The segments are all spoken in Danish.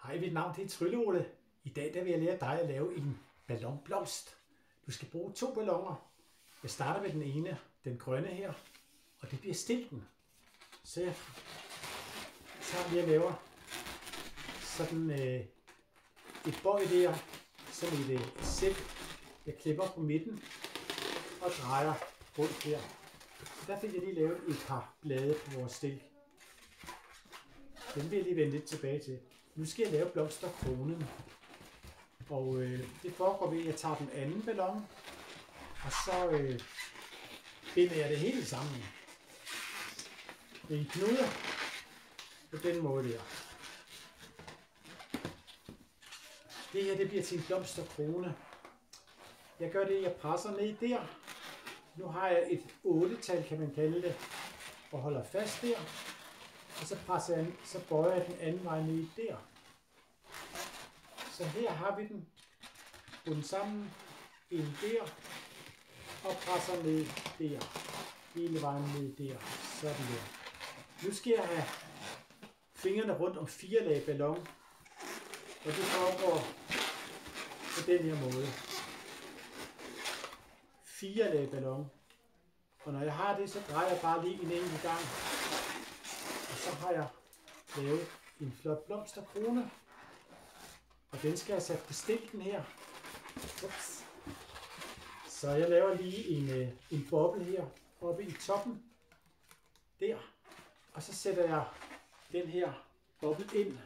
Hej, mit navn er Trylle-Ole. I dag vil jeg lære dig at lave en ballonblomst. Du skal bruge 2 balloner. Jeg starter med den ene, den grønne her, og det bliver stilken. Så jeg tager lige og laver sådan et bøj der, som et sæt. Jeg klipper på midten og drejer rundt her. Så der fik jeg lige lavet et par blade på vores stilk. Den vil jeg lige vende lidt tilbage til. Nu skal jeg lave blomsterkronen. Og det foregår ved, at jeg tager den anden ballon, og så binder jeg det hele sammen. Det er en knude på den måde der. Det her det bliver til en blomsterkrone. Jeg gør det, jeg presser ned der. Nu har jeg et 8-tal, kan man kalde det, og holder fast der. Og så presser jeg, så bøjer jeg den anden vej ned der. Så her har vi den bundet sammen, en der, og presser ned der, hele vejen ned der, sådan der. Nu skal jeg have fingrene rundt om 4 lag ballon, og det foregår på den her måde. 4 lag ballon, og når jeg har det, så drejer jeg bare lige en enkelt gang, og så har jeg lavet en flot blomsterkrone. Og den skal jeg sætte på stilken her. Ups. Så jeg laver lige en boble her oppe i toppen. Der. Og så sætter jeg den her boble ind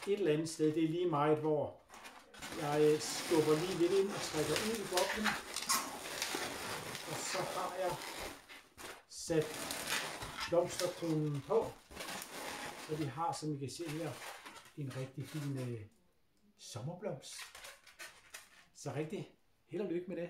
et eller andet sted. Det er lige meget, hvor jeg skubber lige lidt ind og trækker ud i boblen. Og så har jeg sat blomsterkronen på. Så vi har, som I kan se her, en rigtig fin sommerblomst. Så rigtig held og lykke med det.